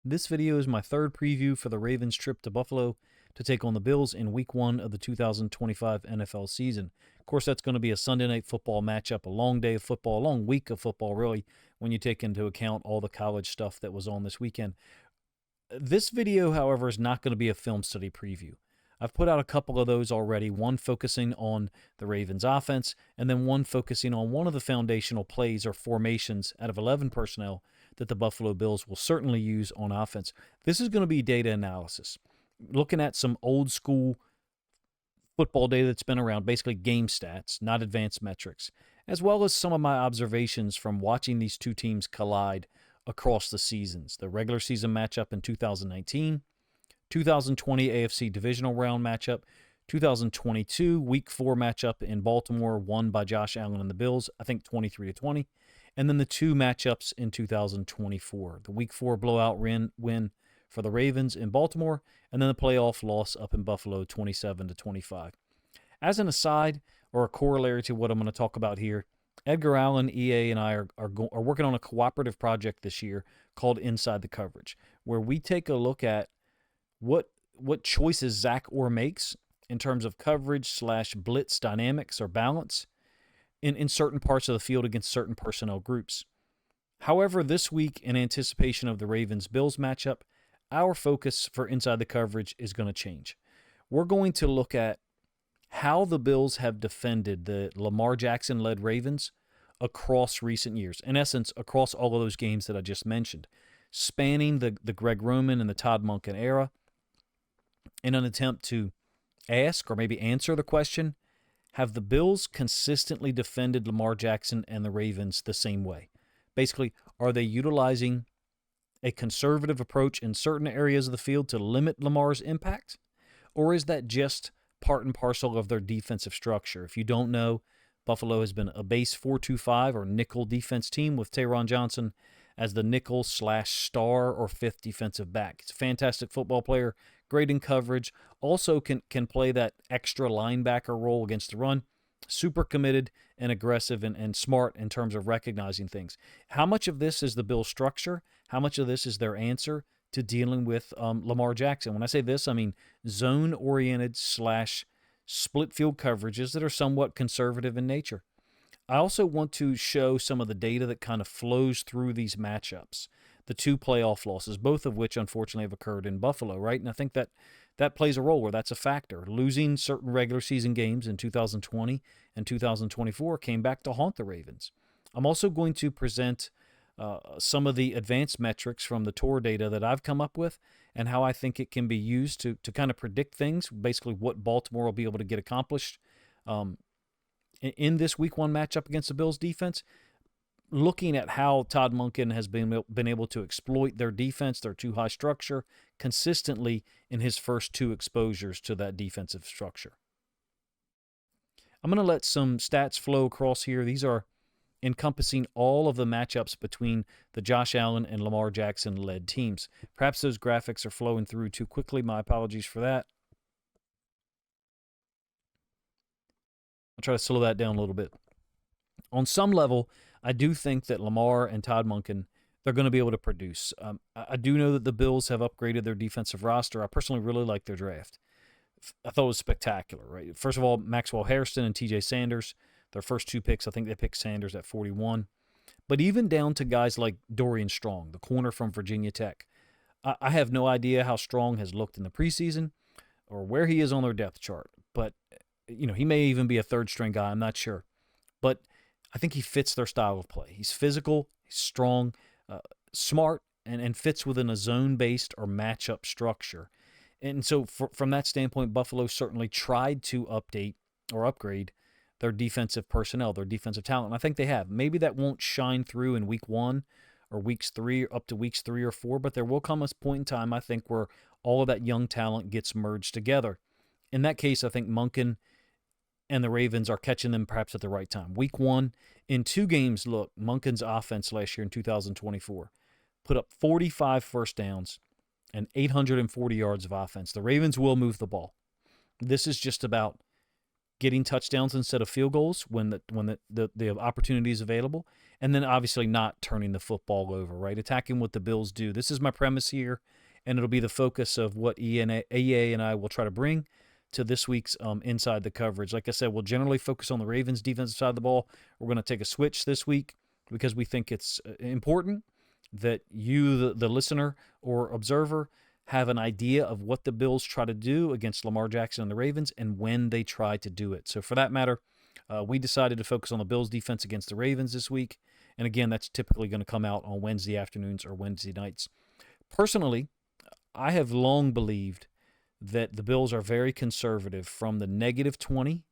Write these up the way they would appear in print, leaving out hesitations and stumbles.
This video is my third preview for the Ravens' trip to Buffalo to take on the Bills in Week 1 of the 2025 NFL season. Of course, that's going to be a Sunday Night Football matchup, a long day of football, a long week of football, really, when you take into account all the college stuff that was on this weekend. This video, however, is not going to be a film study preview. I've put out a couple of those already, one focusing on the Ravens offense, and then one focusing on one of the foundational plays or formations out of 11 personnel that the Buffalo Bills will certainly use on offense. This is going to be data analysis, looking at some old school football data that's been around, basically game stats, not advanced metrics, as well as some of my observations from watching these two teams collide across the seasons. The regular season matchup in 2019, 2020 AFC divisional round matchup, 2022 Week 4 matchup in Baltimore, won by Josh Allen and the Bills, I think 23-20, and then the two matchups in 2024, the Week 4 blowout win for the Ravens in Baltimore, and then the playoff loss up in Buffalo, 27-25. As an aside, or a corollary to what I'm going to talk about here, Edgar Allen, EA, and I are working on a cooperative project this year called Inside the Coverage, where we take a look at what choices Zach Orr makes in terms of coverage / blitz dynamics or balance in certain parts of the field against certain personnel groups. However, this week, in anticipation of the Ravens-Bills matchup, our focus for Inside the Coverage is going to change. We're going to look at how the Bills have defended the Lamar Jackson-led Ravens across recent years. In essence, across all of those games that I just mentioned, spanning the Greg Roman and the Todd Monken era, in an attempt to ask or maybe answer the question, have the Bills consistently defended Lamar Jackson and the Ravens the same way? Basically, are they utilizing a conservative approach in certain areas of the field to limit Lamar's impact? Or is that just part and parcel of their defensive structure? If you don't know, Buffalo has been a base 4-2-5 or nickel defense team with Taron Johnson as the nickel / star or fifth defensive back. He's a fantastic football player, great in coverage, also can play that extra linebacker role against the run. Super committed and aggressive and smart in terms of recognizing things. How much of this is the Bills' structure? How much of this is their answer to dealing with Lamar Jackson? When I say this, I mean zone-oriented / split field coverages that are somewhat conservative in nature. I also want to show some of the data that kind of flows through these matchups. The two playoff losses, both of which unfortunately have occurred in Buffalo, right? And I think that plays a role where that's a factor. Losing certain regular season games in 2020 and 2024 came back to haunt the Ravens. I'm also going to present some of the advanced metrics from the TOR data that I've come up with and how I think it can be used to kind of predict things, basically what Baltimore will be able to get accomplished in this Week 1 matchup against the Bills defense, looking at how Todd Monken has been able to exploit their defense, their too high structure, consistently in his first two exposures to that defensive structure. I'm going to let some stats flow across here. These are encompassing all of the matchups between the Josh Allen and Lamar Jackson-led teams. Perhaps those graphics are flowing through too quickly. My apologies for that. I'll try to slow that down a little bit. On some level, I do think that Lamar and Todd Monken, they're going to be able to produce. I do know that the Bills have upgraded their defensive roster. I personally really like their draft. I thought it was spectacular, right? First of all, Maxwell Hairston and TJ Sanders, their first two picks, I think they picked Sanders at 41. But even down to guys like Dorian Strong, the corner from Virginia Tech. I have no idea how Strong has looked in the preseason or where he is on their depth chart. But, he may even be a third-string guy. I'm not sure. But I think he fits their style of play. He's physical, he's strong, smart, and fits within a zone-based or matchup structure. And so from that standpoint, Buffalo certainly tried to update or upgrade their defensive personnel, their defensive talent. And I think they have. Maybe that won't shine through in Week 1 or Weeks 3, up to Weeks 3 or 4, but there will come a point in time, I think, where all of that young talent gets merged together. In that case, I think Monken and the Ravens are catching them perhaps at the right time. Week 1, in 2 games, look, Monken's offense last year in 2024 put up 45 first downs and 840 yards of offense. The Ravens will move the ball. This is just about getting touchdowns instead of field goals when the opportunity is available, and then obviously not turning the football over, right? Attacking what the Bills do. This is my premise here, and it'll be the focus of what EA and I will try to bring to this week's Inside the Coverage. Like I said, we'll generally focus on the Ravens' defensive side of the ball. We're going to take a switch this week because we think it's important that you, the listener or observer, have an idea of what the Bills try to do against Lamar Jackson and the Ravens and when they try to do it. So for that matter, we decided to focus on the Bills' defense against the Ravens this week. And again, that's typically going to come out on Wednesday afternoons or Wednesday nights. Personally, I have long believed that the Bills are very conservative from the -20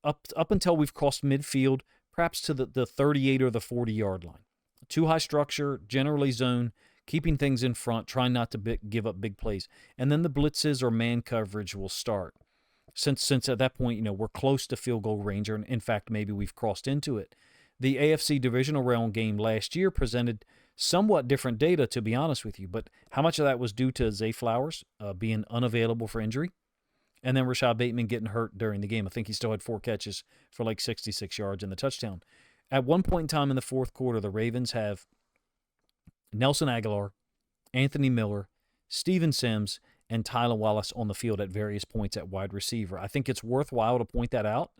up until we've crossed midfield, perhaps to the 38 or the 40-yard line. Too high structure, generally zone, keeping things in front, trying not to give up big plays. And then the blitzes or man coverage will start. Since at that point, we're close to field goal range, or in fact, maybe we've crossed into it. The AFC divisional round game last year presented somewhat different data, to be honest with you, but how much of that was due to Zay Flowers being unavailable for injury, and then Rashad Bateman getting hurt during the game? I think he still had 4 catches for like 66 yards and the touchdown. At one point in time in the fourth quarter, the Ravens have Nelson Aguilar, Anthony Miller, Steven Sims, and Tylan Wallace on the field at various points at wide receiver. I think it's worthwhile to point that out,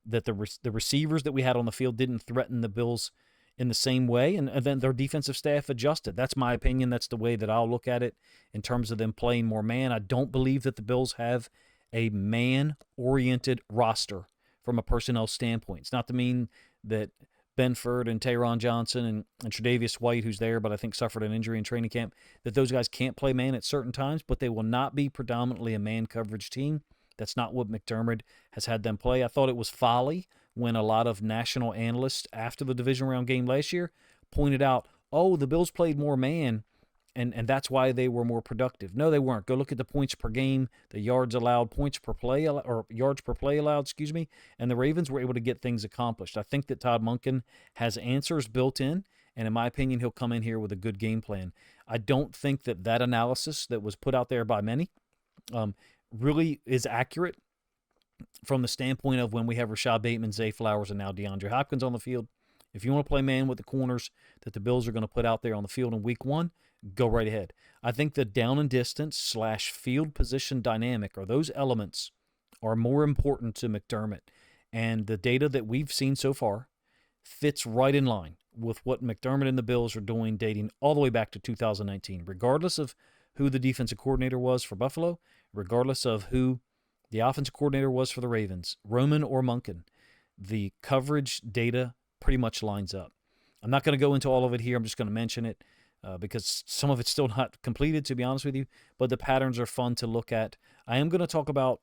that the receivers that we had on the field didn't threaten the Bills in the same way, and then their defensive staff adjusted. That's my opinion. That's the way that I'll look at it in terms of them playing more man. I don't believe that the Bills have a man-oriented roster from a personnel standpoint. It's not to mean that Benford and Taron Johnson and Tre'Davious White, who's there but I think suffered an injury in training camp, that those guys can't play man at certain times, but they will not be predominantly a man coverage team. That's not what McDermott has had them play. I thought it was folly when a lot of national analysts after the division round game last year pointed out, oh, the Bills played more man, and that's why they were more productive. No, they weren't. Go look at the points per game, the yards allowed, points per play, or yards per play allowed, and the Ravens were able to get things accomplished. I think that Todd Monken has answers built in, and in my opinion, he'll come in here with a good game plan. I don't think that analysis that was put out there by many really is accurate from the standpoint of when we have Rashad Bateman, Zay Flowers, and now DeAndre Hopkins on the field. If you want to play man with the corners that the Bills are going to put out there on the field in week 1, go right ahead. I think the down and distance / field position dynamic, or those elements, are more important to McDermott. And the data that we've seen so far fits right in line with what McDermott and the Bills are doing dating all the way back to 2019, regardless of who the defensive coordinator was for Buffalo, regardless of who the offensive coordinator was for the Ravens, Roman or Monken. The coverage data pretty much lines up. I'm not going to go into all of it here. I'm just going to mention it because some of it's still not completed, to be honest with you, but the patterns are fun to look at. I am going to talk about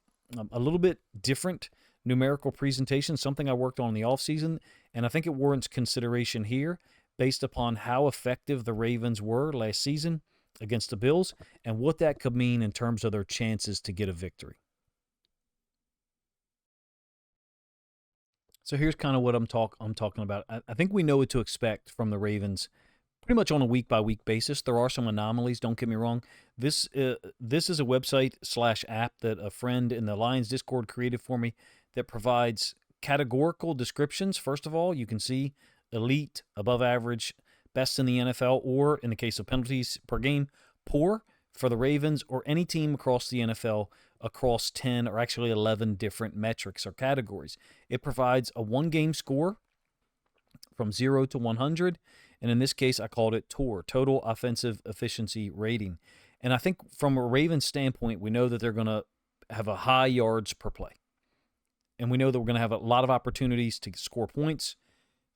a little bit different numerical presentation, something I worked on in the offseason, and I think it warrants consideration here based upon how effective the Ravens were last season against the Bills and what that could mean in terms of their chances to get a victory. So here's kind of what I'm talking about. I think we know what to expect from the Ravens pretty much on a week-by-week basis. There are some anomalies, don't get me wrong. This is a website / app that a friend in the Lions Discord created for me that provides categorical descriptions. First of all, you can see elite, above average, best in the NFL, or in the case of penalties per game, poor for the Ravens or any team across the NFL across 10 or actually 11 different metrics or categories. It provides a one-game score from 0 to 100, and in this case, I called it TOR, Total Offensive Efficiency Rating. And I think from a Ravens standpoint, we know that they're going to have a high yards per play. And we know that we're going to have a lot of opportunities to score points.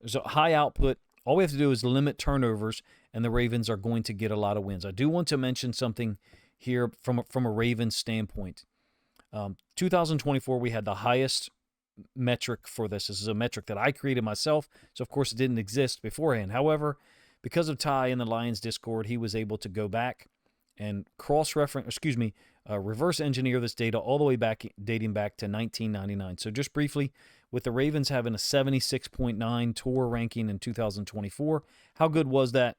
There's a high output. All we have to do is limit turnovers, and the Ravens are going to get a lot of wins. I do want to mention something here from a Ravens standpoint. 2024, we had the highest metric for this. This is a metric that I created myself, so of course it didn't exist beforehand. However, because of Ty in the Lions Discord, he was able to go back and reverse engineer this data all the way back, dating back to 1999. So just briefly, with the Ravens having a 76.9 TOR ranking in 2024, how good was that?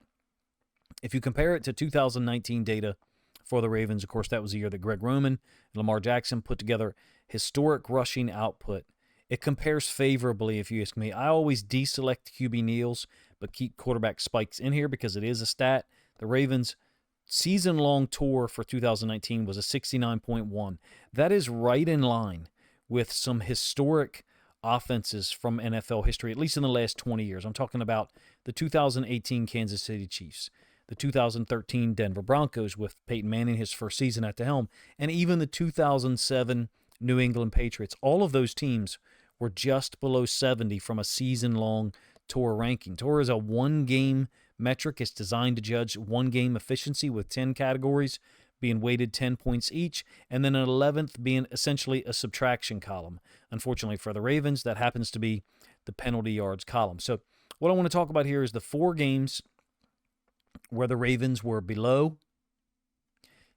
If you compare it to 2019 data for the Ravens. Of course, that was the year that Greg Roman and Lamar Jackson put together historic rushing output. It compares favorably, if you ask me. I always deselect QB kneels, but keep quarterback spikes in here because it is a stat. The Ravens' season-long tour for 2019 was a 69.1. That is right in line with some historic offenses from NFL history, at least in the last 20 years. I'm talking about the 2018 Kansas City Chiefs, the 2013 Denver Broncos with Peyton Manning his first season at the helm, and even the 2007 New England Patriots. All of those teams were just below 70 from a season-long tour ranking. Tour is a one-game metric. It's designed to judge one-game efficiency with 10 categories being weighted 10 points each, and then an 11th being essentially a subtraction column. Unfortunately for the Ravens, that happens to be the penalty yards column. So what I want to talk about here is the 4 games where the Ravens were below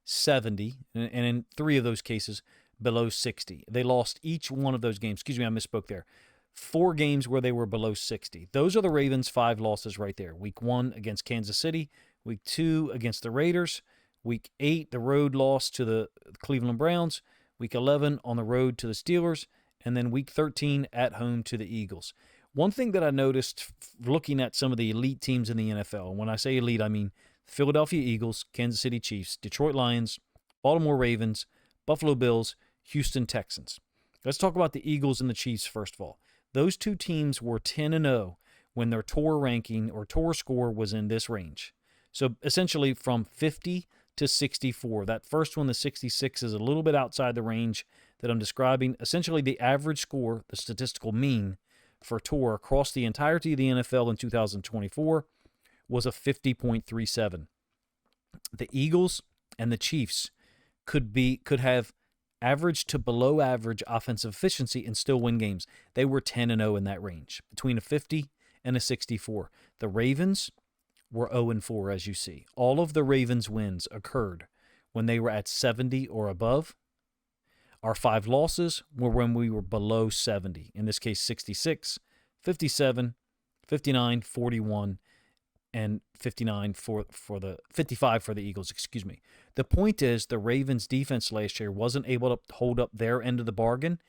70, and in 3 of those cases, below 60. They lost each one of those games. Excuse me, I misspoke there. 4 games where they were below 60. Those are the Ravens' 5 losses right there. Week 1 against Kansas City. Week 2 against the Raiders. Week 8, the road loss to the Cleveland Browns. Week 11 on the road to the Steelers. And then Week 13 at home to the Eagles. One thing that I noticed looking at some of the elite teams in the NFL, and when I say elite, I mean Philadelphia Eagles, Kansas City Chiefs, Detroit Lions, Baltimore Ravens, Buffalo Bills, Houston Texans. Let's talk about the Eagles and the Chiefs first of all. Those 2 teams were 10-0 when their tour ranking or tour score was in this range. So essentially from 50 to 64. That first one, the 66, is a little bit outside the range that I'm describing. Essentially the average score, the statistical mean for tour across the entirety of the NFL in 2024 was a 50.37. The Eagles and the Chiefs could have average to below average offensive efficiency and still win games. They were 10-0 in that range, between a 50 and a 64. The Ravens were 0-4, as you see. All of the Ravens' wins occurred when they were at 70 or above. Our 5 losses were when we were below 70. In this case, 66, 57, 59, 41, and 55 for the Eagles, excuse me. The point is the Ravens defense last year wasn't able to hold up their end of the bargain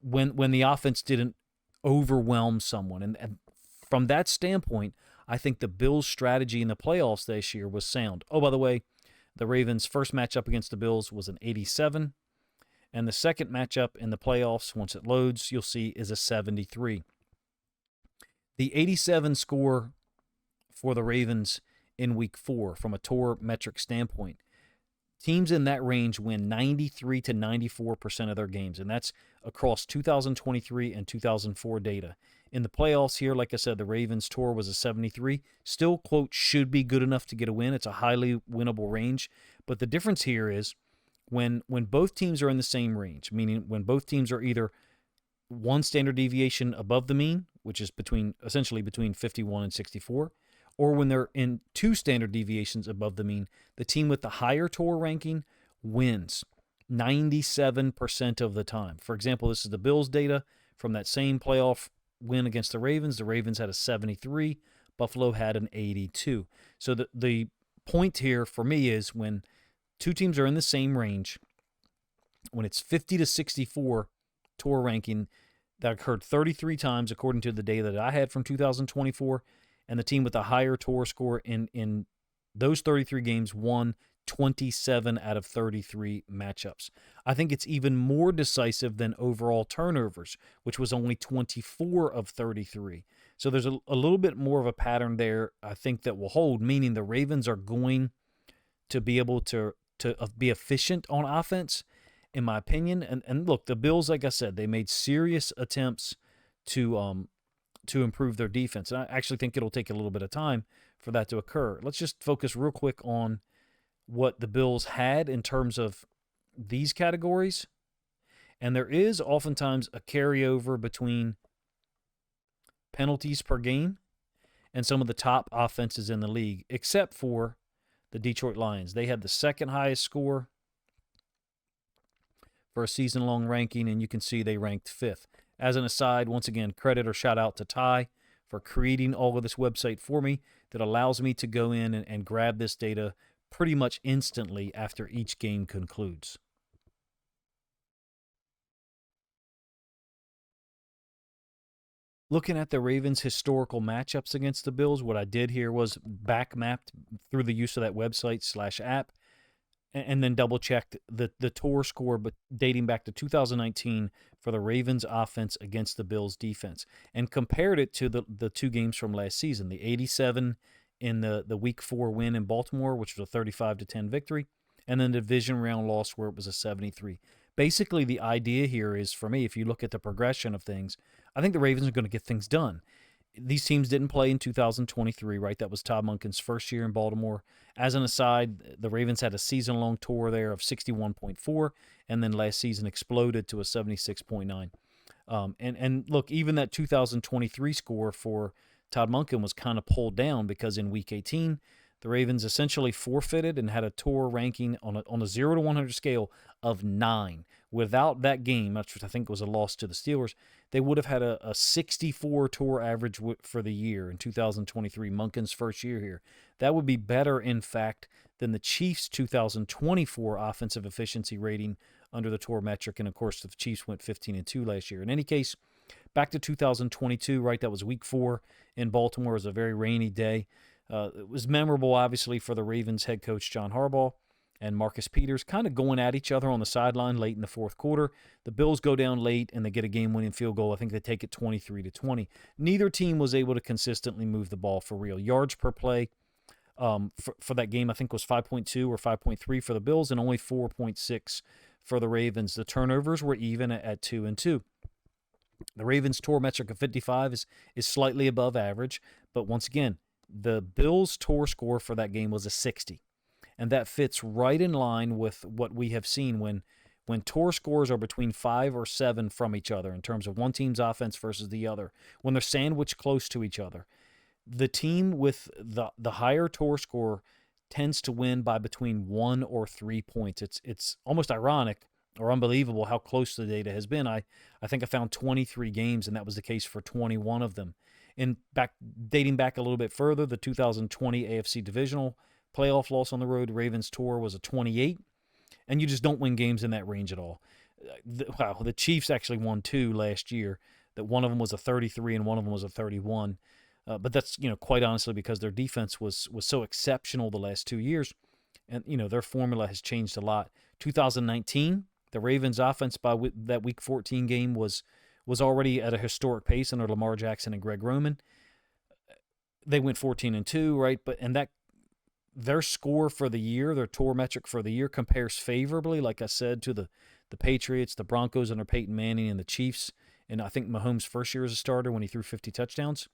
when the offense didn't overwhelm someone. And from that standpoint, I think the Bills' strategy in the playoffs this year was sound. Oh, by the way, the Ravens' first matchup against the Bills was an 87, and the second matchup in the playoffs, once it loads, you'll see is a 73. The 87 score for the Ravens in Week 4 from a tour metric standpoint, teams in that range win 93 to 94% of their games, and that's across 2023 and 2004 data. In the playoffs here, like I said, the Ravens tour was a 73. Still, quote, should be good enough to get a win. It's a highly winnable range. But the difference here is when both teams are in the same range, meaning when both teams are either 1 standard deviation above the mean, which is essentially between 51 and 64, or when they're in 2 standard deviations above the mean, the team with the higher tour ranking wins 97% of the time. For example, this is the Bills data from that same playoff win against the Ravens. The Ravens had a 73. Buffalo had an 82. So the point here for me is when 2 teams are in the same range, when it's 50 to 64 tour ranking, that occurred 33 times according to the data that I had from 2024, and the team with the higher tour score in those 33 games won 27 out of 33 matchups. I think it's even more decisive than overall turnovers, which was only 24 of 33. So there's a little bit more of a pattern there, I think, that will hold, meaning the Ravens are going to be able to be efficient on offense, in my opinion. And look, the Bills, like I said, they made serious attempts to improve their defense. And I actually think it'll take a little bit of time for that to occur. Let's just focus real quick on what the Bills had in terms of these categories. And there is oftentimes a carryover between penalties per game and some of the top offenses in the league, except for the Detroit Lions. They had the second highest score for a season-long ranking, and you can see they ranked 5th. As an aside, once again, credit or shout out to Ty for creating all of this website for me that allows me to go in and grab this data pretty much instantly after each game concludes. Looking at the Ravens' historical matchups against the Bills, what I did here was back mapped through the use of that website/app, and then double checked the tour score, but dating back to 2019 for the Ravens offense against the Bills defense, and compared it to the two games from last season, the 87 in the Week 4 win in Baltimore, which was a 35-10 victory, and then the division round loss where it was a 73. Basically, the idea here is, for me, if you look at the progression of things, I think the Ravens are going to get things done. These teams didn't play in 2023, right? That was Todd Monken's first year in Baltimore. As an aside, the Ravens had a season-long tour there of 61.4, and then last season exploded to a 76.9. And look, even that 2023 score for Todd Monken was kind of pulled down because in Week 18, the Ravens essentially forfeited and had a tour ranking on a 0 to 100 scale of 9. Without that game, which I think was a loss to the Steelers, they would have had a 64 tour average for the year in 2023, Monken's first year here. That would be better, in fact, than the Chiefs' 2024 offensive efficiency rating under the tour metric. And, of course, the Chiefs went 15-2 last year. In any case, back to 2022, right? That was Week 4 in Baltimore. It was a very rainy day. It was memorable, obviously, for the Ravens head coach John Harbaugh and Marcus Peters kind of going at each other on the sideline late in the fourth quarter. The Bills go down late, and they get a game-winning field goal. I think they take it 23-20. Neither team was able to consistently move the ball for real. Yards per play for that game, I think, was 5.2 or 5.3 for the Bills and only 4.6 for the Ravens. The turnovers were even at 2 and 2. The Ravens' tour metric of 55 is slightly above average, but once again, the Bills' tour score for that game was a 60, and that fits right in line with what we have seen when tour scores are between 5 or 7 from each other in terms of one team's offense versus the other, when they're sandwiched close to each other. The team with the higher tour score tends to win by between 1 or 3 points. It's almost ironic or unbelievable how close the data has been. I think I found 23 games, and that was the case for 21 of them. Dating back a little bit further, the 2020 AFC Divisional playoff loss on the road, Ravens tour, was a 28, and you just don't win games in that range at all. The Chiefs actually won 2 last year. That one of them was a 33 and one of them was a 31. But that's, quite honestly because their defense was so exceptional the last 2 years, and their formula has changed a lot. 2019, the Ravens offense by that Week 14 game was already at a historic pace under Lamar Jackson and Greg Roman. They went 14-2, right? That their score for the year, their tour metric for the year, compares favorably, like I said, to the Patriots, the Broncos under Peyton Manning, and the Chiefs. And I think Mahomes' first year as a starter when he threw 50 touchdowns.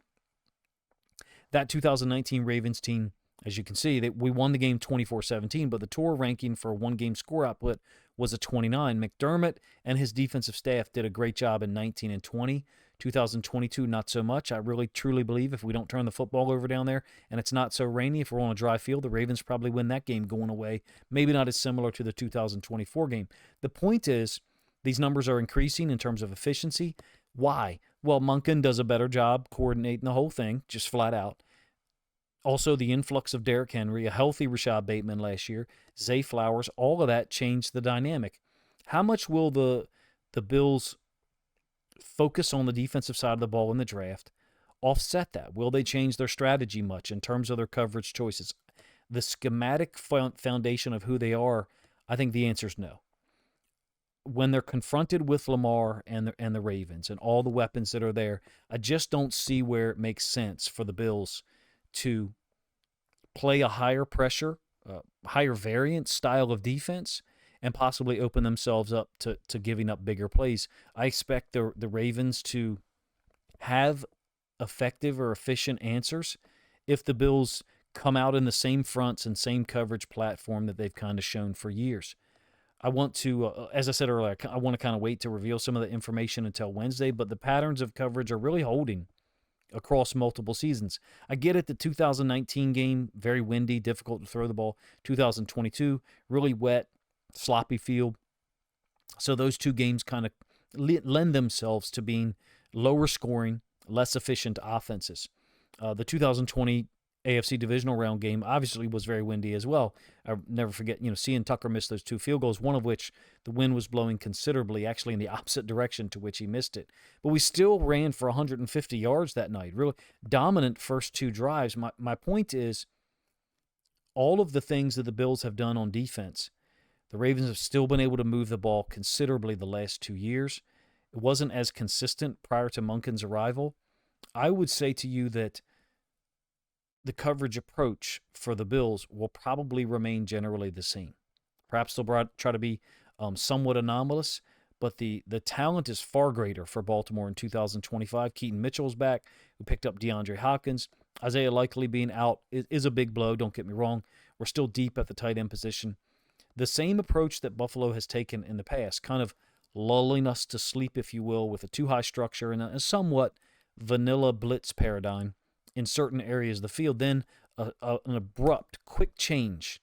That 2019 Ravens team, as you can see, we won the game 24-17, but the tour ranking for one-game score output was a 29. McDermott and his defensive staff did a great job in 19 and 20. 2022, not so much. I really, truly believe if we don't turn the football over down there and it's not so rainy, if we're on a dry field, the Ravens probably win that game going away. Maybe not as similar to the 2024 game. The point is, these numbers are increasing in terms of efficiency. Why? Well, Monken does a better job coordinating the whole thing, just flat out. Also, the influx of Derrick Henry, a healthy Rashad Bateman last year, Zay Flowers, all of that changed the dynamic. How much will the Bills focus on the defensive side of the ball in the draft offset that? Will they change their strategy much in terms of their coverage choices? The schematic foundation of who they are, I think the answer is no. When they're confronted with Lamar and the Ravens and all the weapons that are there, I just don't see where it makes sense for the Bills to play a higher pressure, higher variant style of defense and possibly open themselves up to giving up bigger plays. I expect the Ravens to have effective or efficient answers if the Bills come out in the same fronts and same coverage platform that they've kind of shown for years. I want to, as I said earlier, I want to kind of wait to reveal some of the information until Wednesday, but the patterns of coverage are really holding across multiple seasons. I get it, the 2019 game, very windy, difficult to throw the ball. 2022, really wet, sloppy field. So those two games kind of lend themselves to being lower scoring, less efficient offenses. The 2020 AFC divisional round game obviously was very windy as well. I'll never forget, seeing Tucker miss those 2 field goals, one of which the wind was blowing considerably, actually in the opposite direction to which he missed it. But we still ran for 150 yards that night. Really dominant first 2 drives. My point is, all of the things that the Bills have done on defense, the Ravens have still been able to move the ball considerably the last 2 years. It wasn't as consistent prior to Monken's arrival. I would say to you that the coverage approach for the Bills will probably remain generally the same. Perhaps they'll try to be somewhat anomalous, but the talent is far greater for Baltimore in 2025. Keaton Mitchell's back, who picked up DeAndre Hopkins. Isaiah Likely being out is a big blow, don't get me wrong. We're still deep at the tight end position. The same approach that Buffalo has taken in the past, kind of lulling us to sleep, if you will, with a too high structure and a somewhat vanilla blitz paradigm in certain areas of the field, then an abrupt, quick change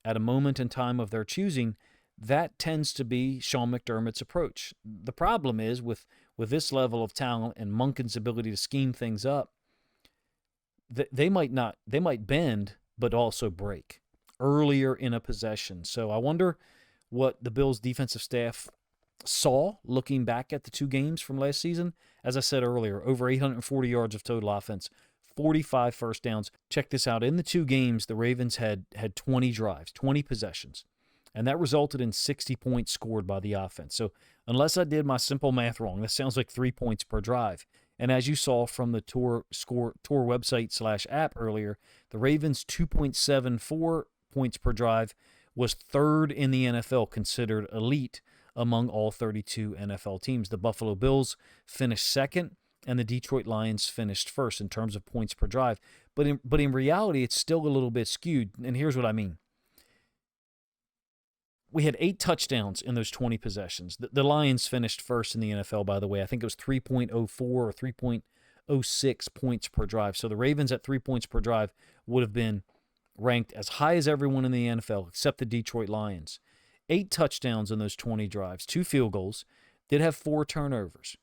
at a moment in time of their choosing, that tends to be Sean McDermott's approach. The problem is with this level of talent and Monken's ability to scheme things up, they might bend, but also break earlier in a possession. So I wonder what the Bills' defensive staff saw looking back at the 2 games from last season. As I said earlier, over 840 yards of total offense, 45 first downs. Check this out. In the 2 games, the Ravens had 20 drives, 20 possessions, and that resulted in 60 points scored by the offense. So unless I did my simple math wrong, that sounds like 3 points per drive. And as you saw from the Tour website / app earlier, the Ravens' 2.74 points per drive was 3rd in the NFL, considered elite among all 32 NFL teams. The Buffalo Bills finished 2nd, and the Detroit Lions finished 1st in terms of points per drive. But in reality, it's still a little bit skewed, and here's what I mean. We had 8 touchdowns in those 20 possessions. The Lions finished 1st in the NFL, by the way. I think it was 3.04 or 3.06 points per drive. So the Ravens at 3 points per drive would have been ranked as high as everyone in the NFL except the Detroit Lions. 8 touchdowns in those 20 drives, 2 field goals, did have 4 turnovers.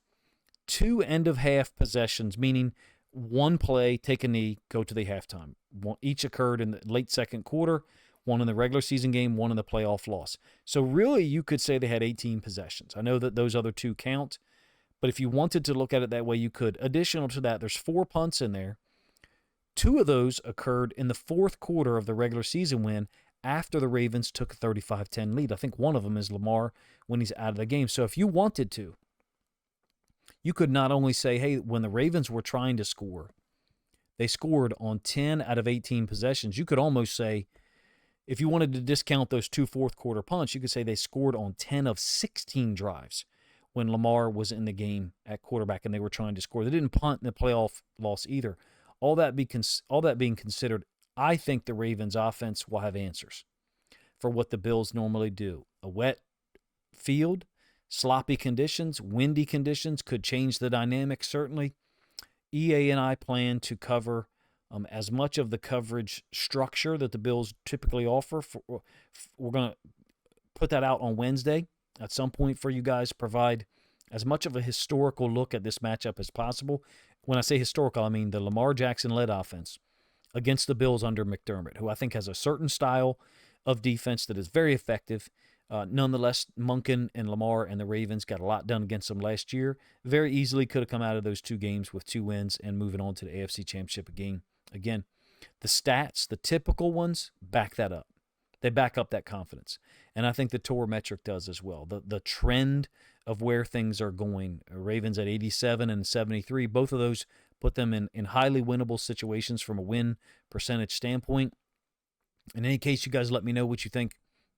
2 end-of-half possessions, meaning 1 play, take a knee, go to the halftime. Each occurred in the late second quarter, 1 in the regular season game, 1 in the playoff loss. So really, you could say they had 18 possessions. I know that those other 2 count, but if you wanted to look at it that way, you could. Additional to that, there's 4 punts in there. 2 of those occurred in the 4th quarter of the regular season win after the Ravens took a 35-10 lead. I think one of them is Lamar when he's out of the game. So if you wanted to, you could not only say, hey, when the Ravens were trying to score, they scored on 10 out of 18 possessions. You could almost say, if you wanted to discount those 2 fourth-quarter punts, you could say they scored on 10 of 16 drives when Lamar was in the game at quarterback and they were trying to score. They didn't punt in the playoff loss either. All that being considered, I think the Ravens' offense will have answers for what the Bills normally do. A wet field, sloppy conditions, windy conditions could change the dynamic, certainly. EA and I plan to cover as much of the coverage structure that the Bills typically offer. We're going to put that out on Wednesday at some point for you guys, provide as much of a historical look at this matchup as possible. When I say historical, I mean the Lamar Jackson-led offense against the Bills under McDermott, who I think has a certain style of defense that is very effective. Nonetheless, Monken and Lamar and the Ravens got a lot done against them last year. Very easily could have come out of those 2 games with 2 wins and moving on to the AFC Championship game. Again, the stats, the typical ones, back that up. They back up that confidence. And I think the Tour metric does as well. The trend of where things are going. Ravens at 87 and 73, both of those put them in highly winnable situations from a win percentage standpoint. In any case, you guys let me know what you think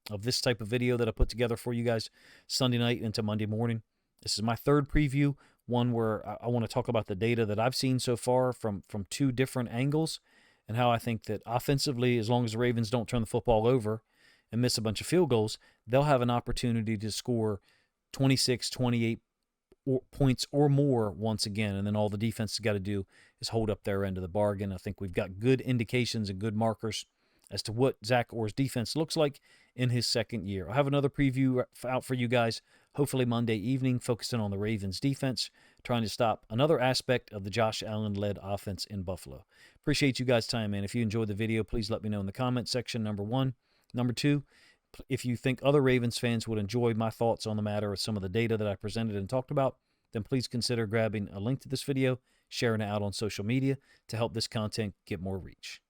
of this type of video that I put together for you guys Sunday night into Monday morning. This is my 3rd preview, one where I want to talk about the data that I've seen so far from 2 different angles and how I think that offensively, as long as the Ravens don't turn the football over and miss a bunch of field goals, they'll have an opportunity to score 26, 28 points or more once again. And then all the defense has got to do is hold up their end of the bargain. I think we've got good indications and good markers as to what Zach Orr's defense looks like in his second year. I'll have another preview out for you guys, hopefully Monday evening, focusing on the Ravens defense, trying to stop another aspect of the Josh Allen-led offense in Buffalo. Appreciate you guys' time, man. If you enjoyed the video, please let me know in the comment section, number one. Number two, if you think other Ravens fans would enjoy my thoughts on the matter or some of the data that I presented and talked about, then please consider grabbing a link to this video, sharing it out on social media to help this content get more reach.